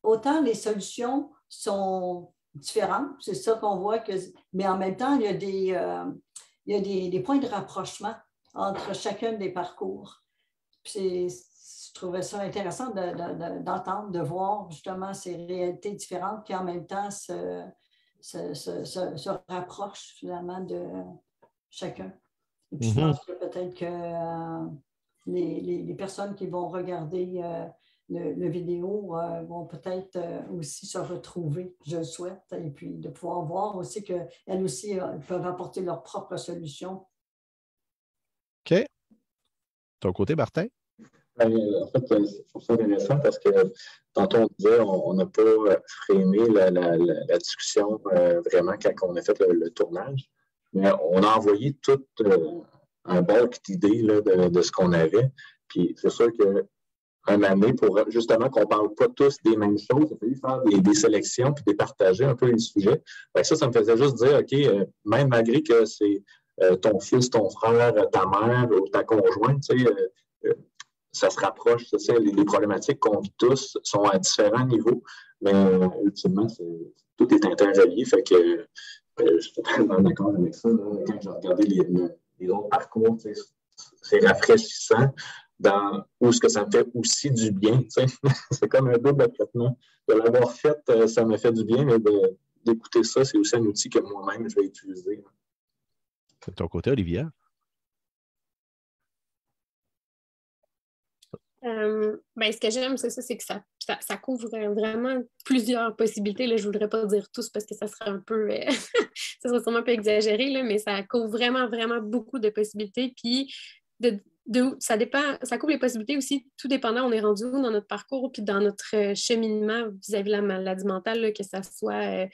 autant les solutions sont différentes, c'est ça qu'on voit, mais en même temps, il y a des points de rapprochement entre chacun des parcours. Puis je trouvais ça intéressant d'entendre, de voir justement ces réalités différentes qui en même temps se rapprochent finalement de chacun. Et puis, je pense que peut-être que les personnes qui vont regarder le vidéo vont peut-être aussi se retrouver, je le souhaite, et puis de pouvoir voir aussi qu'elles aussi peuvent apporter leurs propres solutions. OK. Ton côté, Martin? En fait, je trouve ça intéressant parce que tantôt on disait on n'a pas freiné la discussion vraiment quand on a fait le tournage. Mais on a envoyé tout un bulk d'idées de ce qu'on avait. Puis c'est sûr que une année, pour justement qu'on ne parle pas tous des mêmes choses, il a fallu faire des sélections puis départager un peu les sujets. Fait que ça me faisait juste dire, OK, même malgré que c'est ton fils, ton frère, ta mère ou ta conjointe, ça se rapproche, les problématiques qu'on vit tous sont à différents niveaux, mais ultimement, tout est interrelié. Fait que je suis totalement d'accord avec ça. Là. Quand j'ai regardé les autres parcours, c'est rafraîchissant. Où est-ce que ça me fait aussi du bien. C'est comme un double traitement. De l'avoir fait, ça me fait du bien, mais d'écouter ça, c'est aussi un outil que moi-même, je vais utiliser. De ton côté, Olivia? Ce que j'aime, c'est que ça couvre vraiment plusieurs possibilités. Là, je ne voudrais pas dire tous parce que ça serait un peu ça serait sûrement un peu exagéré, là, mais ça couvre vraiment, vraiment beaucoup de possibilités. Puis ça dépend, ça couvre les possibilités aussi, tout dépendant, on est rendu où dans notre parcours, puis dans notre cheminement vis-à-vis de la maladie mentale, là, que ça soit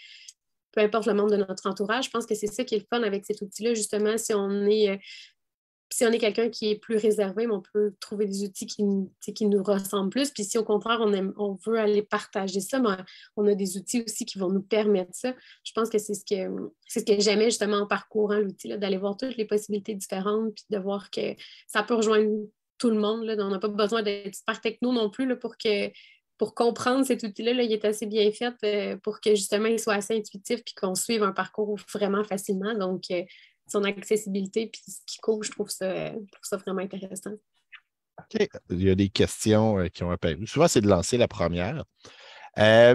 peu importe le membre de notre entourage. Je pense que c'est ça qui est le fun avec cet outil-là, justement, si on est quelqu'un qui est plus réservé, on peut trouver des outils qui nous ressemblent plus. Puis si au contraire, on veut aller partager ça, on a des outils aussi qui vont nous permettre ça. Je pense que c'est ce que j'aimais justement en parcourant l'outil, là, d'aller voir toutes les possibilités différentes, puis de voir que ça peut rejoindre tout le monde. Là. On n'a pas besoin d'être super techno non plus là, pour comprendre cet outil-là. Là, il est assez bien fait pour que justement il soit assez intuitif puis qu'on suive un parcours vraiment facilement. Donc, son accessibilité puis ce qu'il couvre, je trouve ça vraiment intéressant. OK. Il y a des questions qui ont apparu. Souvent, c'est de lancer la première. Je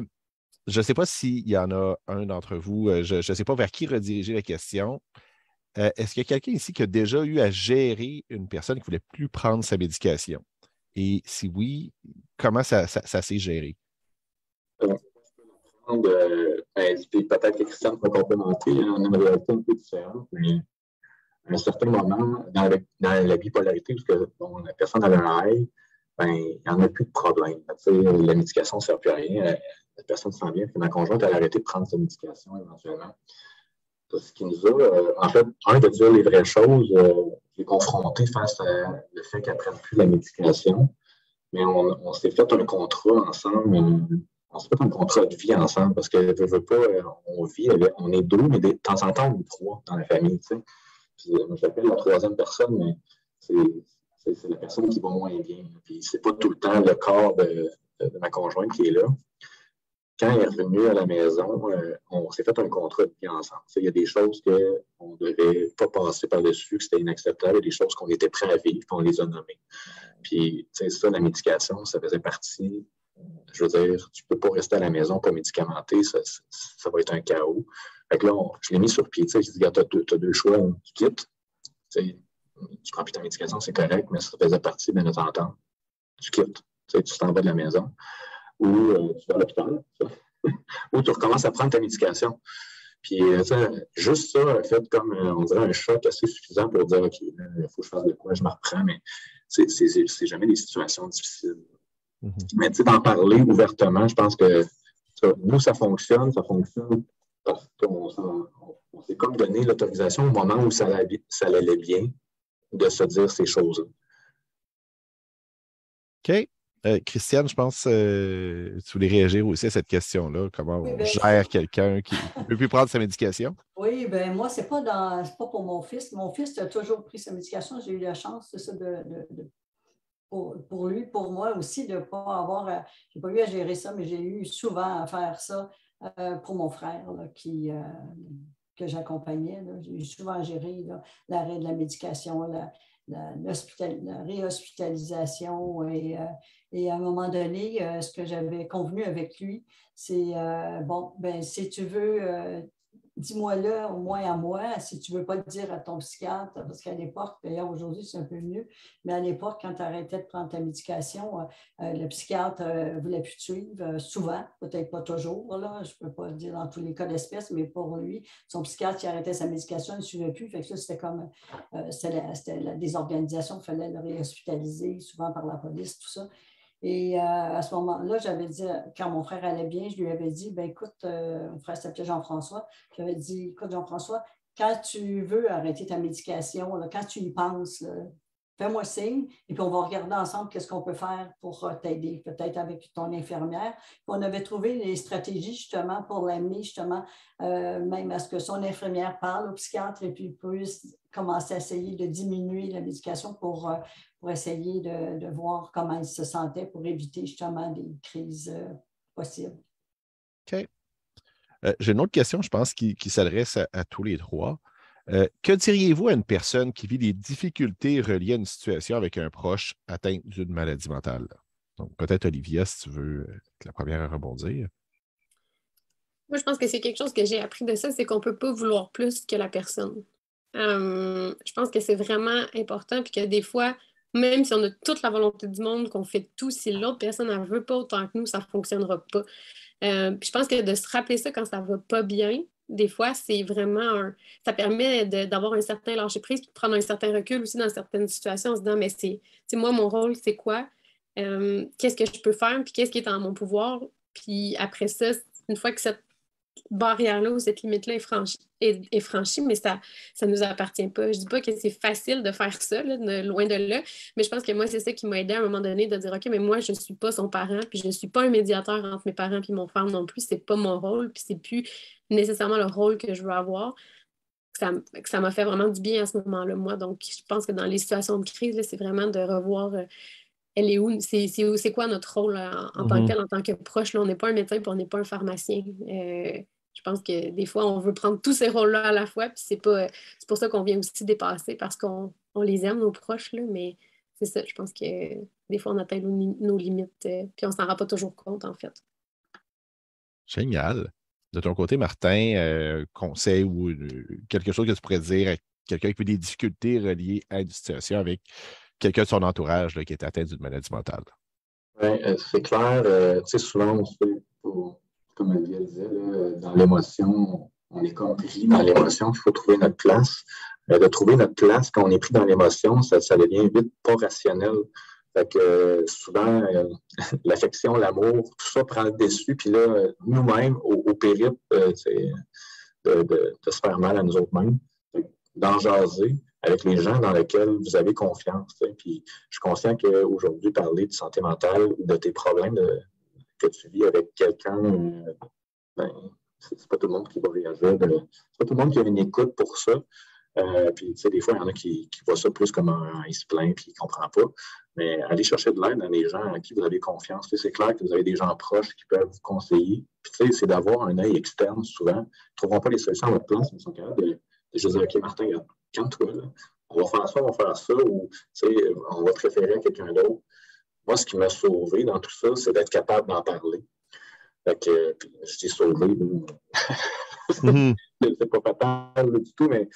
ne sais pas s'il y en a un d'entre vous, je ne sais pas vers qui rediriger la question. Est-ce qu'il y a quelqu'un ici qui a déjà eu à gérer une personne qui ne voulait plus prendre sa médication? Et si oui, comment ça s'est géré? Peut-être que Christiane va complémenter, on a une réalité un peu différente, mais à un certain moment, dans la bipolarité, parce que la personne a un high, il n'y en a plus de problème. La médication ne sert plus à rien. La personne se sent bien, puis ma conjointe, elle a arrêté de prendre sa médication éventuellement. Ce qui nous a, en fait, de dire les vraies choses, j'ai confronté face à le fait qu'elle ne prenne plus la médication, mais on s'est fait un contrat ensemble. On se fait un contrat de vie ensemble parce que je veux pas, on vit, on est deux, mais de temps en temps, on est trois dans la famille. Puis, moi, j'appelle la troisième personne, mais c'est la personne qui va moins bien. Puis c'est pas tout le temps le corps de ma conjointe qui est là. Quand elle est revenue à la maison, on s'est fait un contrat de vie ensemble. Il y a des choses qu'on ne devait pas passer par-dessus, que c'était inacceptable, il y a des choses qu'on était prêts à vivre, puis on les a nommées. Puis, ça, la médication, ça faisait partie. Je veux dire, tu ne peux pas rester à la maison pas médicamenté, ça va être un chaos. Fait que là, je l'ai mis sur pied. Je dis, tu as deux choix, tu quittes. Tu prends plus ta médication, c'est correct, mais ça faisait partie de notre entente. Tu quittes. Tu t'en vas de la maison. Ou tu vas à l'hôpital. Ou tu recommences à prendre ta médication. Puis, juste ça a fait comme, on dirait, un choc assez suffisant pour dire, OK, il faut que je fasse de quoi, je me reprends, mais c'est jamais des situations difficiles. Mm-hmm. Mais d'en parler ouvertement, je pense que nous, ça fonctionne parce qu'on s'est comme donné l'autorisation au moment où ça allait bien de se dire ces choses-là. OK. Christiane, je pense que tu voulais réagir aussi à cette question-là. Comment on gère quelqu'un qui ne peut plus prendre sa médication? Oui, bien moi, c'est pas pour mon fils. Mon fils a toujours pris sa médication. J'ai eu la chance pour lui, pour moi aussi, de ne pas avoir... je n'ai pas eu à gérer ça, mais j'ai eu souvent à faire ça pour mon frère là, que j'accompagnais. Là. J'ai eu souvent à gérer l'arrêt de la médication, la réhospitalisation et à un moment donné, ce que j'avais convenu avec lui, c'est si tu veux, dis-moi-le au moins à moi, si tu ne veux pas le dire à ton psychiatre, parce qu'à l'époque, d'ailleurs aujourd'hui c'est un peu mieux, mais à l'époque, quand tu arrêtais de prendre ta médication, le psychiatre ne voulait plus te suivre, souvent, peut-être pas toujours, là, je ne peux pas le dire dans tous les cas d'espèce, mais pour lui, son psychiatre qui arrêtait sa médication, il ne suivait plus, fait que ça c'était comme, c'était la désorganisation, il fallait le réhospitaliser, souvent par la police, tout ça. Et à ce moment-là, j'avais dit, quand mon frère allait bien, je lui avais dit, écoute, mon frère s'appelait Jean-François, j'avais dit, écoute Jean-François, quand tu veux arrêter ta médication, là, quand tu y penses, là, fais-moi signe, et puis on va regarder ensemble qu'est-ce qu'on peut faire pour t'aider, peut-être avec ton infirmière. Puis on avait trouvé les stratégies justement pour l'amener justement même à ce que son infirmière parle au psychiatre et puis puisse commencer à essayer de diminuer la médication pour essayer de voir comment il se sentait pour éviter justement des crises possibles. OK. J'ai une autre question, je pense, qui s'adresse à tous les trois. Que diriez-vous à une personne qui vit des difficultés reliées à une situation avec un proche atteint d'une maladie mentale? Donc, peut-être, Olivia, si tu veux être la première à rebondir. Moi, je pense que c'est quelque chose que j'ai appris de ça, c'est qu'on ne peut pas vouloir plus que la personne. Je pense que c'est vraiment important, puis que des fois, même si on a toute la volonté du monde, qu'on fait tout, si l'autre personne ne veut pas autant que nous, ça ne fonctionnera pas. Puis je pense que de se rappeler ça quand ça ne va pas bien, des fois, c'est vraiment ça permet d'avoir un certain lâcher-prise, puis de prendre un certain recul aussi dans certaines situations en se disant, mais c'est moi, mon rôle, c'est quoi? Qu'est-ce que je peux faire? Puis qu'est-ce qui est en mon pouvoir? Puis après ça, une fois que cette barrière-là ou cette limite-là est franchie, mais ça ne nous appartient pas. Je dis pas que c'est facile de faire ça, là, loin de là, mais je pense que moi, c'est ça qui m'a aidé à un moment donné de dire, OK, mais moi, je ne suis pas son parent, puis je ne suis pas un médiateur entre mes parents et mon frère non plus, c'est pas mon rôle, puis c'est plus nécessairement le rôle que je veux avoir. Ça m'a fait vraiment du bien à ce moment-là, moi. Donc, je pense que dans les situations de crise, là, c'est vraiment de revoir elle est où, c'est quoi notre rôle en tant que tel, en tant que proche. Là, on n'est pas un médecin puis on n'est pas un pharmacien. Je pense que des fois, on veut prendre tous ces rôles-là à la fois, puis c'est pour ça qu'on vient aussi dépasser, parce qu'on les aime, nos proches, là, mais c'est ça, je pense que des fois, on atteint nos limites, puis on s'en rend pas toujours compte, en fait. Génial. De ton côté, Martin, conseil ou quelque chose que tu pourrais dire à quelqu'un qui vit des difficultés reliées à une situation avec quelqu'un de son entourage là, qui est atteint d'une maladie mentale? Oui, c'est clair. Tu sais, souvent, on se fait, comme Olivia disait, là, dans l'émotion, on est comme pris dans l'émotion, il faut trouver notre place. De trouver notre place quand on est pris dans l'émotion, ça devient vite pas rationnel. Fait que souvent, l'affection, l'amour, tout ça prend le dessus. Puis là, nous-mêmes, au périple de se faire mal à nous autres-mêmes, d'en jaser avec les gens dans lesquels vous avez confiance. Puis je suis conscient qu'aujourd'hui, parler de santé mentale ou de tes problèmes que tu vis avec quelqu'un, c'est pas tout le monde qui va réagir. C'est pas tout le monde qui a une écoute pour ça. Puis, tu sais, des fois, il y en a qui voient ça plus comme il se plaint puis il ne comprend pas. Mais allez chercher de l'aide dans les gens à qui vous avez confiance. Tu sais, c'est clair que vous avez des gens proches qui peuvent vous conseiller. Puis, tu sais, c'est d'avoir un œil externe souvent. Ils ne trouveront pas les solutions à votre place, mais ils sont capables de dire, OK, Martin, calme-toi, là. On va faire ça, ou, tu sais, on va te référer à quelqu'un d'autre. Moi, ce qui m'a sauvé dans tout ça, c'est d'être capable d'en parler. Fait que, puis, je dis sauvé, c'est pas fatal du tout, mais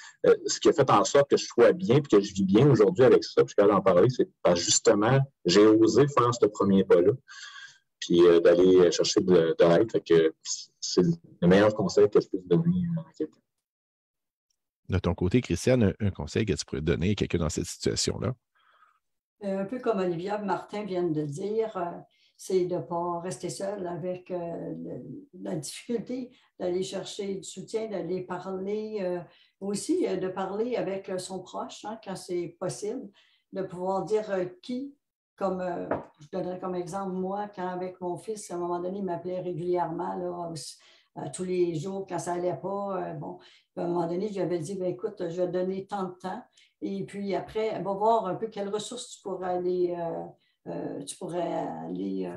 ce qui a fait en sorte que je sois bien et que je vis bien aujourd'hui avec ça, puis je suis capable d'en parler, c'est parce que justement, j'ai osé faire ce premier pas-là, puis d'aller chercher de l'aide. Fait que c'est le meilleur conseil que je puisse donner à quelqu'un. De ton côté, Christiane, un conseil que tu pourrais donner à quelqu'un dans cette situation-là? Un peu comme Olivia et Martin viennent de dire, c'est de ne pas rester seul avec la difficulté d'aller chercher du soutien, d'aller parler, aussi de parler avec son proche hein, quand c'est possible, de pouvoir dire qui, comme je donnerais comme exemple, moi, quand avec mon fils, à un moment donné, il m'appelait régulièrement, là, tous les jours quand ça n'allait pas. Bon, à un moment donné, je lui avais dit, ben, écoute, je vais te donner tant de temps. Et puis après, on va voir un peu quelles ressources tu pourrais aller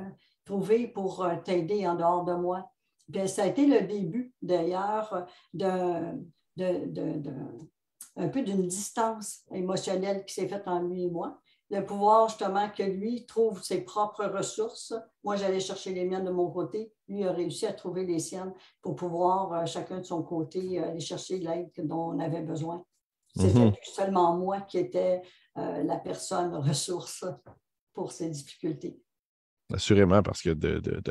trouver pour t'aider en dehors de moi. Bien, ça a été le début, d'ailleurs, un peu d'une distance émotionnelle qui s'est faite entre lui et moi. De pouvoir justement que lui trouve ses propres ressources. Moi, j'allais chercher les miennes de mon côté. Lui a réussi à trouver les siennes pour pouvoir, chacun de son côté, aller chercher l'aide dont on avait besoin. C'était seulement moi qui étais la personne ressource pour ces difficultés. Assurément, parce que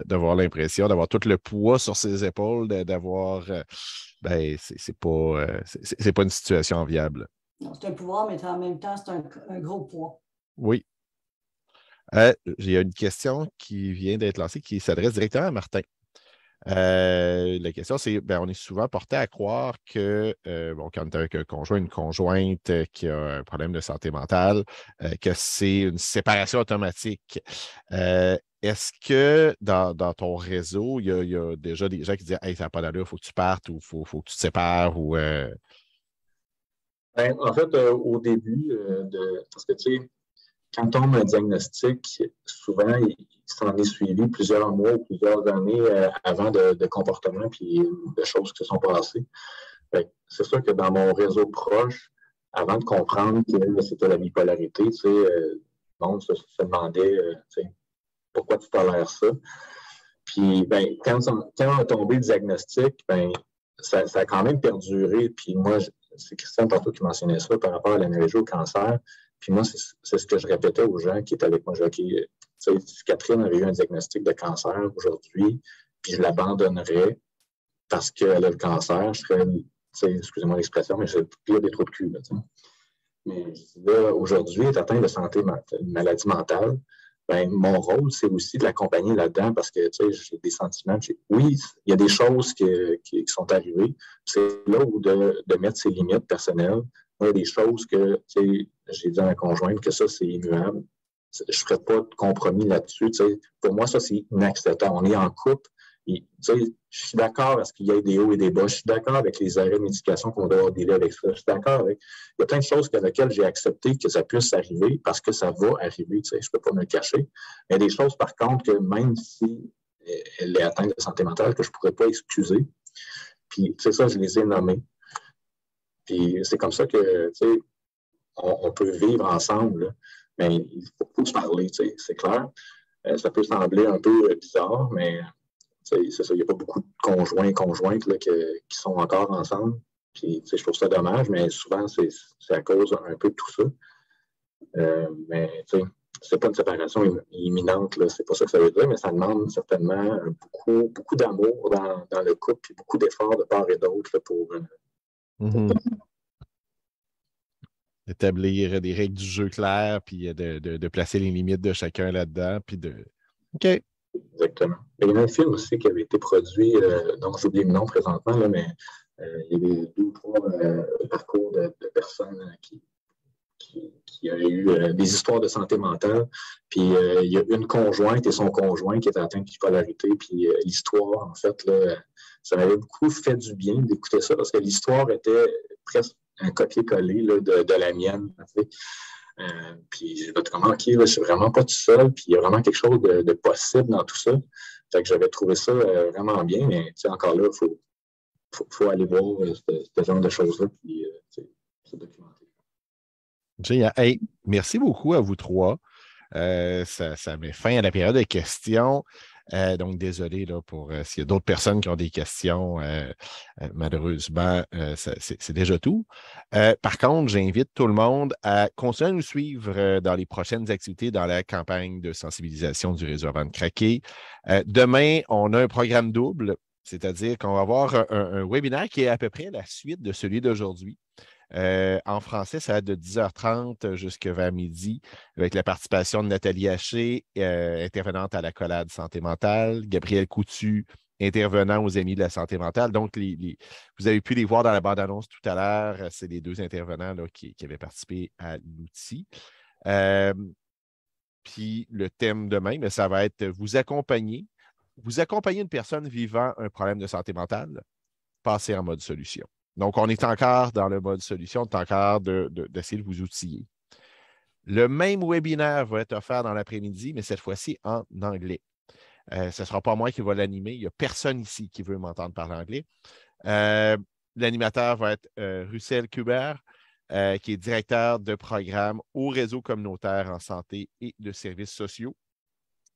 d'avoir l'impression d'avoir tout le poids sur ses épaules, d'avoir... c'est pas une situation enviable. Non, c'est un pouvoir, mais en même temps, c'est un gros poids. Oui. Il y a une question qui vient d'être lancée qui s'adresse directement à Martin. La question, c'est, on est souvent porté à croire que, quand on est avec un conjoint, une conjointe qui a un problème de santé mentale, que c'est une séparation automatique. Est-ce que dans ton réseau, il y a déjà des gens qui disent « Hey, ça n'a pas d'allure, il faut que tu partes » ou « faut que tu te sépares » ou En fait, au début, parce que tu sais, quand on tombe un diagnostic, souvent, il s'en est suivi plusieurs mois ou plusieurs années avant de comportements puis de choses qui se sont passées. C'est sûr que dans mon réseau proche, avant de comprendre que c'était la bipolarité, tu sais, le monde se demandait tu sais, pourquoi tu tolères ça. Puis, quand on a tombé le diagnostic, ça a quand même perduré. Puis moi, c'est Christian tantôt qui mentionnait ça par rapport à l'analogie au cancer. Puis moi, c'est ce que je répétais aux gens qui étaient avec moi. Si Catherine avait eu un diagnostic de cancer aujourd'hui, puis je l'abandonnerais parce qu'elle a le cancer, je serais, excusez-moi l'expression, mais je serais pire des trous de cul. Là, mais là, aujourd'hui, elle est atteinte de maladie mentale. Mon rôle, c'est aussi de l'accompagner là-dedans parce que j'ai des sentiments. Oui, il y a des choses qui sont arrivées. C'est là où de mettre ses limites personnelles. Il y a des choses que j'ai dit à ma conjointe que ça, c'est immuable. Je ne ferai pas de compromis là-dessus. Pour moi, ça, c'est inacceptable. On est en couple. Je suis d'accord à ce qu'il y ait des hauts et des bas. Je suis d'accord avec les arrêts de médication qu'on doit dealer avec ça. Je suis d'accord avec. Il y a plein de choses avec lesquelles j'ai accepté que ça puisse arriver parce que ça va arriver. Je ne peux pas me le cacher. Il y a des choses, par contre, que même si elle est atteinte de santé mentale, que je ne pourrais pas excuser. Puis, ça, je les ai nommés. Puis, c'est comme ça que, on peut vivre ensemble. Là. Mais il faut se parler, c'est clair. Ça peut sembler un peu bizarre, mais c'est ça. Il n'y a pas beaucoup de conjoints et conjointes là, qui sont encore ensemble. Puis, je trouve ça dommage, mais souvent, c'est à cause un peu de tout ça. Mais, c'est pas une séparation imminente, là. C'est pas ça que ça veut dire, mais ça demande certainement beaucoup d'amour dans le couple et beaucoup d'efforts de part et d'autre là, pour établir des règles du jeu claires, puis de placer les limites de chacun là-dedans, puis de... OK. Exactement. Il y a un film aussi qui avait été produit, dont j'ai oublié le nom présentement, là, mais il y avait 2 ou 3 parcours de personnes qui avaient eu des histoires de santé mentale. Puis il y a une conjointe et son conjoint qui étaient atteints de bipolarité. Puis l'histoire, en fait, là, ça m'avait beaucoup fait du bien d'écouter ça parce que l'histoire était presque un copier-coller là, de la mienne. Puis j'ai dit comment, OK, là, je suis vraiment pas tout seul, puis il y a vraiment quelque chose de possible dans tout ça. Fait que j'avais trouvé ça vraiment bien, mais encore là, il faut aller voir ce genre de choses-là, puis se documenter. Génial. Hey, merci beaucoup à vous 3. Ça met fin à la période de questions. Donc, désolé là, pour s'il y a d'autres personnes qui ont des questions. Malheureusement, c'est déjà tout. Par contre, j'invite tout le monde à continuer à nous suivre dans les prochaines activités dans la campagne de sensibilisation du réseau Avant de craquer. Demain, on a un programme double, c'est-à-dire qu'on va avoir un webinaire qui est à peu près la suite de celui d'aujourd'hui. En français, ça va être de 10h30 jusqu'à vers midi, avec la participation de Nathalie Haché, intervenante à l'Accolade Santé mentale, Gabriel Coutu, intervenant aux Amis de la santé mentale. Donc, vous avez pu les voir dans la bande-annonce tout à l'heure. C'est les 2 intervenants là, qui avaient participé à l'outil. Puis, le thème demain, mais ça va être vous accompagner une personne vivant un problème de santé mentale, passer en mode solution. Donc, on est encore dans le mode solution, on est encore d'essayer de vous outiller. Le même webinaire va être offert dans l'après-midi, mais cette fois-ci en anglais. Ce ne sera pas moi qui va l'animer. Il n'y a personne ici qui veut m'entendre parler anglais. L'animateur va être Russell Kuber, qui est directeur de programme au réseau communautaire en santé et de services sociaux.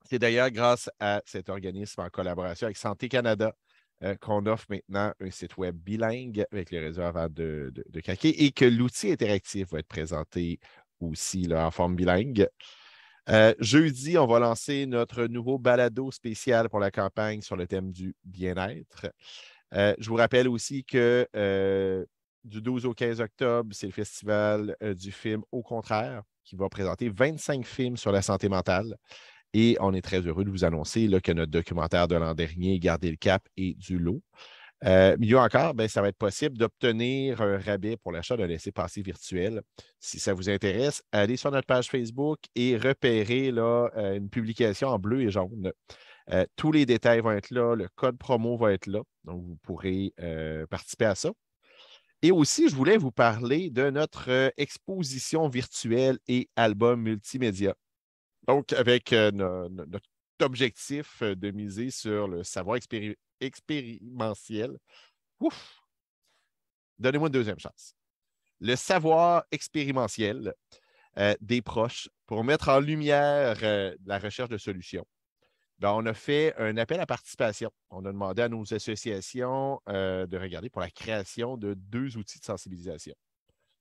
C'est d'ailleurs grâce à cet organisme en collaboration avec Santé Canada qu'on offre maintenant un site web bilingue avec le réseau Avant de craquer et que l'outil interactif va être présenté aussi là, en forme bilingue. Jeudi, on va lancer notre nouveau balado spécial pour la campagne sur le thème du bien-être. Je vous rappelle aussi que du 12 au 15 octobre, c'est le festival du film Au contraire qui va présenter 25 films sur la santé mentale. Et on est très heureux de vous annoncer là, que notre documentaire de l'an dernier, Garder le cap, est du lot. Mieux encore, ben, ça va être possible d'obtenir un rabais pour l'achat d'un laissez-passer virtuel. Si ça vous intéresse, allez sur notre page Facebook et repérez là, une publication en bleu et jaune. Tous les détails vont être là, le code promo va être là, donc vous pourrez participer à ça. Et aussi, je voulais vous parler de notre exposition virtuelle et album multimédia. Donc, avec notre objectif de miser sur le savoir expérimentiel. Ouf! Donnez-moi une deuxième chance. Le savoir expérimentiel des proches pour mettre en lumière la recherche de solutions. Ben, on a fait un appel à participation. On a demandé à nos associations de regarder pour la création de 2 outils de sensibilisation.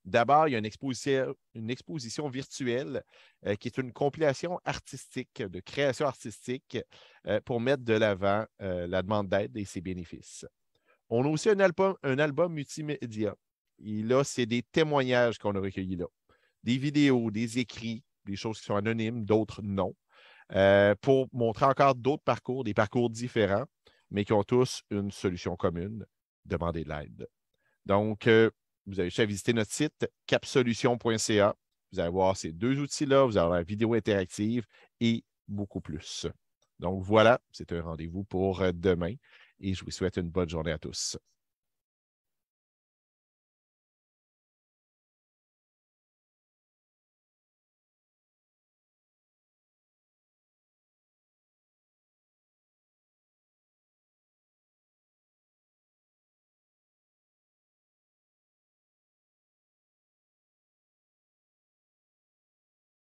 D'abord, il y a une exposition virtuelle qui est une compilation artistique, de création artistique pour mettre de l'avant la demande d'aide et ses bénéfices. On a aussi un album multimédia. Et là, c'est des témoignages qu'on a recueillis là. Des vidéos, des écrits, des choses qui sont anonymes, d'autres non, pour montrer encore d'autres parcours, des parcours différents, mais qui ont tous une solution commune, demander de l'aide. Donc, vous avez juste à visiter notre site capsolution.ca. Vous allez voir ces 2 outils-là, vous allez avoir la vidéo interactive et beaucoup plus. Donc voilà, c'est un rendez-vous pour demain et je vous souhaite une bonne journée à tous.